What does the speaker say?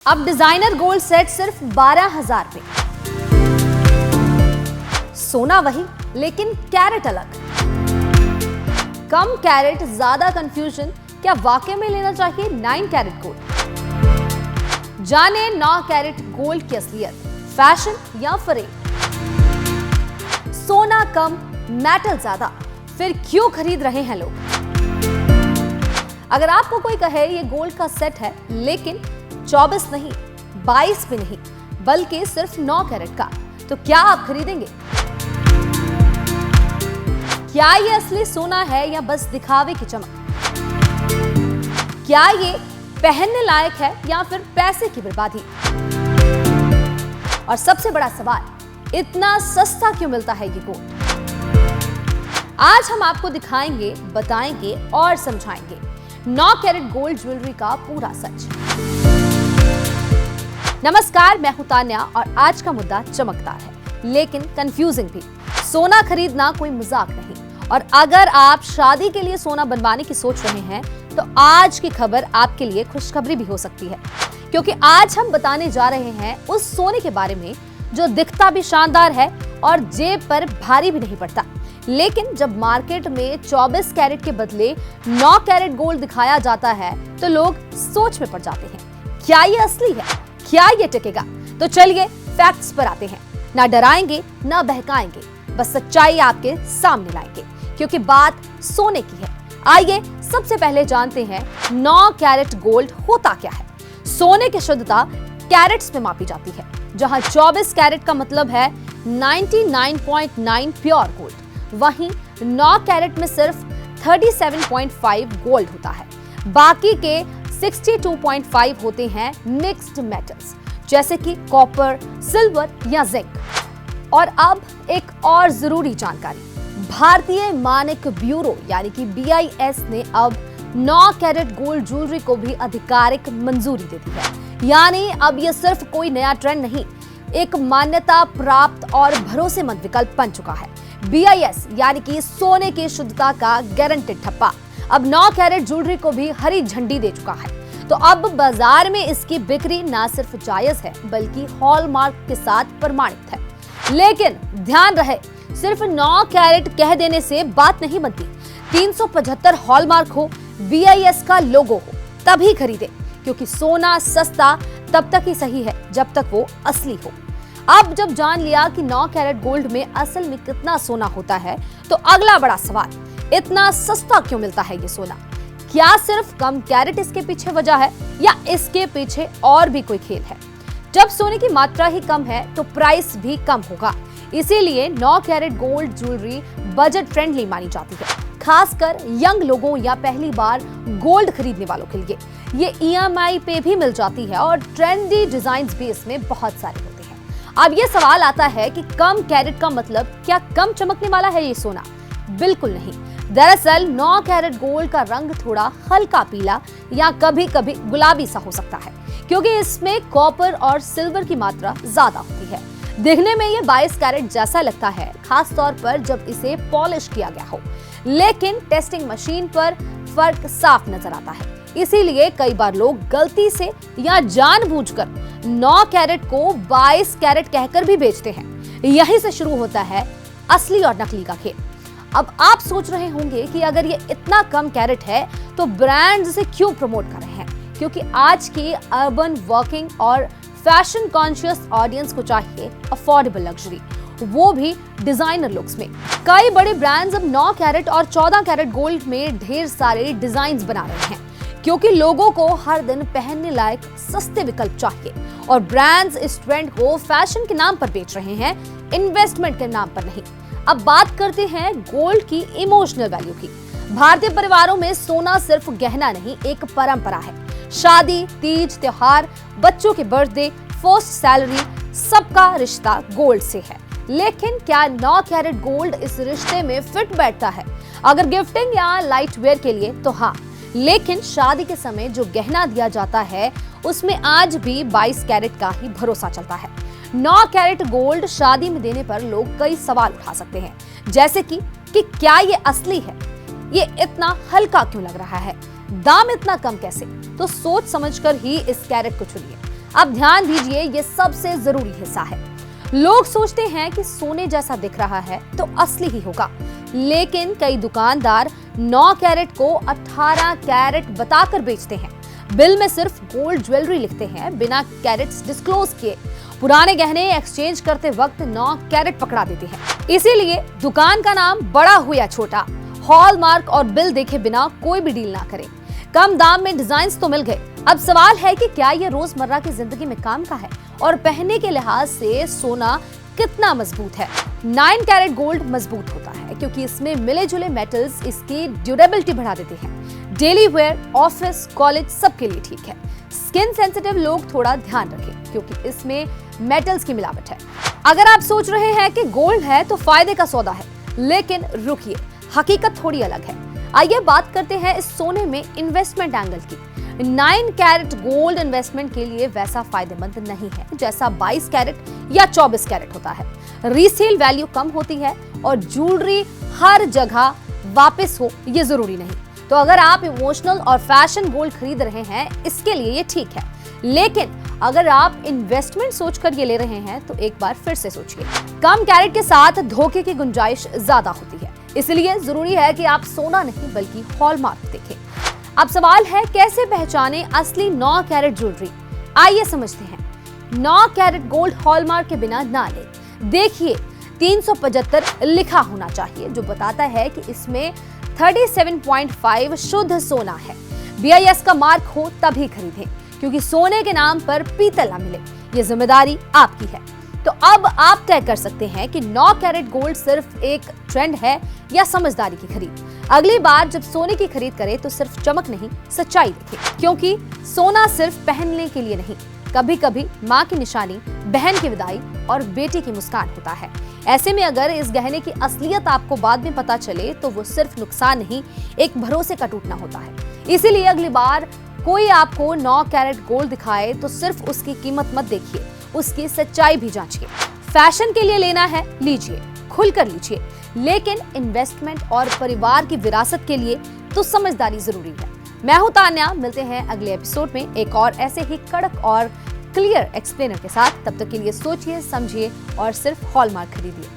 अब designer gold set सिर्फ 12,000 पे। सोना वही लेकिन कैरेट अलग। कम कैरेट ज्यादा कंफ्यूजन, क्या वाकई में लेना चाहिए 9 कैरेट गोल्ड? जाने 9 कैरेट गोल्ड की असलियत, फैशन या फरेब। सोना कम मेटल ज्यादा, फिर क्यों खरीद रहे हैं लोग? अगर आपको कोई कहे ये गोल्ड का सेट है लेकिन 24 नहीं, 22 भी नहीं, बल्कि सिर्फ 9 कैरेट का, तो क्या आप खरीदेंगे? क्या ये असली सोना है या बस दिखावे की चमक? क्या ये पहनने लायक है या फिर पैसे की बर्बादी? और सबसे बड़ा सवाल, इतना सस्ता क्यों मिलता है ये गोल्ड? आज हम आपको दिखाएंगे, बताएंगे और समझाएंगे 9 कैरेट गोल्ड ज्वेलरी का पूरा सच। नमस्कार, मैं हूं तान्या और आज का मुद्दा चमकदार है लेकिन कंफ्यूजिंग भी। सोना खरीदना कोई मजाक नहीं, और अगर आप शादी के लिए सोना बनवाने की सोच रहे हैं तो आज की खबर आपके लिए खुशखबरी भी हो सकती है, क्योंकि आज हम बताने जा रहे हैं उस सोने के बारे में जो दिखता भी शानदार है और जेब पर भारी भी नहीं पड़ता, लेकिन जब मार्केट में 24 कैरेट के बदले 9 कैरेट गोल्ड दिखाया जाता है तो लोग सोच में पड़ जाते हैं, क्या ये असली है? क्या ये टिकेगा? तो चलिए फैक्ट्स पर आते हैं। ना डराएंगे ना बहकाएंगे, बस सच्चाई आपके सामने लाएंगे, क्योंकि बात सोने की है। आइए सबसे पहले जानते हैं 9 कैरेट गोल्ड होता क्या है। सोने की शुद्धता कैरेट्स में मापी जाती है, जहां 24 कैरेट का मतलब है 99.9 प्योर गोल्ड, वहीं 9 कैरेट में सिर्फ 37.5 गोल्ड होता है। बाकी के 62.5 होते हैं मिक्स्ड मेटल्स, जैसे कि कॉपर, सिल्वर या जिंक। और अब एक और जरूरी जानकारी, भारतीय मानक ब्यूरो यानी कि BIS ने अब 9 कैरेट गोल्ड ज्वेलरी को भी आधिकारिक मंजूरी दे दी है। यानी अब यह सिर्फ कोई नया ट्रेंड नहीं, एक मान्यता प्राप्त और भरोसेमंद विकल्प बन चुका है। BIS यानी कि सोने की शुद्धता का गारंटेड ठप्पा अब 9 कैरेट ज्वेलरी को भी हरी झंडी दे चुका है। तो अब बाजार में इसकी बिक्री ना सिर्फ जायज है बल्कि हॉलमार्क के साथ प्रमाणित है। लेकिन ध्यान रहे, सिर्फ 9 कैरेट कह देने से बात नहीं बनती। 375 हॉलमार्क हो, BIS का लोगो हो, तभी खरीदे, क्योंकि सोना सस्ता तब तक ही सही है जब तक वो असली हो। अब जब जान लिया कि 9 कैरेट गोल्ड में असल में कितना सोना होता है, तो अगला बड़ा सवाल, इतना सस्ता क्यों मिलता है ये सोना? क्या सिर्फ कम कैरेट इसके पीछे वजह है या इसके पीछे और भी कोई खेल है? जब सोने की मात्रा ही कम है तो प्राइस भी कम होगा, इसीलिए 9 carat gold jewellery budget friendly मानी जाती है, खासकर यंग लोगों या पहली बार गोल्ड खरीदने वालों के लिए। ये EMI पे भी मिल जाती है और ट्रेंडी डिजाइन्स भी इसमें बहुत सारे होते हैं। अब ये सवाल आता है कि कम कैरेट का मतलब क्या कम चमकने वाला है ये सोना? बिल्कुल नहीं। दरअसल 9 कैरेट गोल्ड का रंग थोड़ा हल्का पीला या कभी कभी गुलाबी सा हो सकता है, क्योंकि इसमें कॉपर और सिल्वर की मात्रा ज्यादा होती है। दिखने में ये 22 कैरेट जैसा लगता है, खास तौर पर जब इसे पॉलिश किया गया हो, लेकिन टेस्टिंग मशीन पर फर्क साफ नजर आता है। इसीलिए कई बार लोग गलती से या जानबूझकर 9 कैरेट को 22 कैरेट कहकर भी बेचते हैं। यहीं से शुरू होता है असली और नकली का खेल। अब आप सोच रहे होंगे कि अगर ये इतना कम कैरेट है तो ब्रांड्स इसे क्यों प्रमोट कर रहे हैं? क्योंकि आज की अर्बन वर्किंग और फैशन कॉन्शियस ऑडियंस को चाहिए अफोर्डेबल लग्जरी, वो भी डिजाइनर लुक्स में। कई बड़े ब्रांड्स अब 9 कैरेट और 14 कैरेट गोल्ड में ढेर सारे डिजाइन बना रहे हैं, क्योंकि लोगों को हर दिन पहनने लायक सस्ते विकल्प चाहिए। और ब्रांड्स इस ट्रेंड को फैशन के नाम पर बेच रहे हैं, इन्वेस्टमेंट के नाम पर नहीं। अब बात करते हैं गोल्ड की इमोशनल वैल्यू की। भारतीय परिवारों में सोना सिर्फ गहना नहीं, एक परंपरा है। शादी, तीज, त्योहार, बच्चों के बर्थडे, फर्स्ट सैलरी, सबका रिश्ता गोल्ड से है। लेकिन क्या 9 कैरेट गोल्ड इस रिश्ते में फिट बैठता है? अगर गिफ्टिंग या लाइट वेयर के लिए तो हाँ, लेकिन शादी के समय जो गहना दिया जाता है उसमें आज भी 22 कैरेट का ही भरोसा चलता है। 9 कैरेट गोल्ड शादी में देने पर लोग कई सवाल उठा सकते हैं, जैसे कि क्या ये असली है? ये इतना हल्का क्यों लग रहा है? दाम इतना कम कैसे? तो सोच समझकर ही इस कैरेट को चुनिए। अब ध्यान दीजिए, ये सबसे जरूरी हिस्सा है। लोग सोचते हैं कि सोने जैसा दिख रहा है तो असली ही होगा, लेकिन कई दुकानदार 9 कैरेट को 18 कैरेट बताकर बेचते हैं। बिल में सिर्फ गोल्ड ज्वेलरी लिखते हैं, बिना कैरेट्स डिस्क्लोज किए। पुराने गहने एक्सचेंज करते वक्त 9 कैरेट पकड़ा देते हैं। इसीलिए दुकान का नाम बड़ा हो या छोटा, हॉलमार्क और बिल देखे बिना कोई भी डील ना करें। कम दाम में डिजाइन तो मिल गए, अब सवाल है कि क्या ये रोजमर्रा की जिंदगी में काम का है और पहनने के लिहाज से सोना कितना मजबूत है। 9 कैरेट गोल्ड मजबूत होता है क्योंकि इसमें मिले जुले मेटल्स इसकी ड्यूरेबिलिटी बढ़ा देते हैं। डेली वेयर, ऑफिस, कॉलेज सबके लिए ठीक है। स्किन सेंसिटिव लोग थोड़ा ध्यान रखें क्योंकि इसमें मेटल्स की मिलावट है। अगर आप सोच रहे हैं कि गोल्ड है तो फायदे का सौदा है, लेकिन रुकिए, हकीकत थोड़ी अलग है। आइए बात करते हैं इस सोने में इन्वेस्टमेंट एंगल की। 9 कैरेट गोल्ड इन्वेस्टमेंट के लिए वैसा फायदेमंद नहीं है जैसा 22 कैरेट या 24 कैरेट होता है। रीसेल वैल्यू कम होती है और ज्वेलरी हर जगह वापस हो ये जरूरी नहीं। तो अगर आप इमोशनल और फैशन गोल्ड खरीद रहे हैं, इसके लिए ये ठीक है, लेकिन अगर आप इन्वेस्टमेंट सोचकर ये ले रहे हैं तो एक बार फिर से सोचिए। कम कैरेट के साथ धोखे की गुंजाइश ज्यादा होती है, इसलिए जरूरी है कि आप सोना नहीं बल्कि हॉलमार्क देखें। अब सवाल है, कैसे पहचाने असली 9 कैरेट ज्वेलरी? आइए समझते हैं। 9 कैरेट गोल्ड हॉलमार्क के बिना ना ले। देखिए, 375 लिखा होना चाहिए, जो बताता है कि इसमें 37.5 शुद्ध सोना है। BIS का मार्क हो तभी खरीदें, क्योंकि सोने के नाम पर पीतल ना मिले। ये जिम्मेदारी आपकी है। तो अब आप तय कर सकते हैं कि 9 कैरेट गोल्ड सिर्फ एक ट्रेंड है या समझदारी की खरीद। अगली बार जब सोने की खरीद करें तो सिर्फ चमक नहीं, सच्चाई देखें, क्योंकि सोना सिर्फ पहनने के लिए नहीं, कभी कभी माँ की निशानी, बहन की विदाई और बेटी की मुस्कान होता है। ऐसे में अगर इस गहने की असलियत आपको बाद में पता चले तो वो सिर्फ नुकसान नहीं, एक भरोसे का टूटना होता है। इसीलिए अगली बार कोई आपको 9 कैरेट गोल्ड दिखाए तो सिर्फ उसकी कीमत मत देखिए, उसकी सच्चाई भी जांचिए। फैशन के लिए लेना है, लीजिए, खुलकर लीजिए, लेकिन इन्वेस्टमेंट और परिवार की विरासत के लिए तो समझदारी जरूरी है। मैं हूं तान्या, मिलते हैं अगले एपिसोड में एक और ऐसे ही कड़क और क्लियर एक्सप्लेनर के साथ। तब तक के लिए सोचिए, समझिए और सिर्फ हॉलमार्क खरीदिए।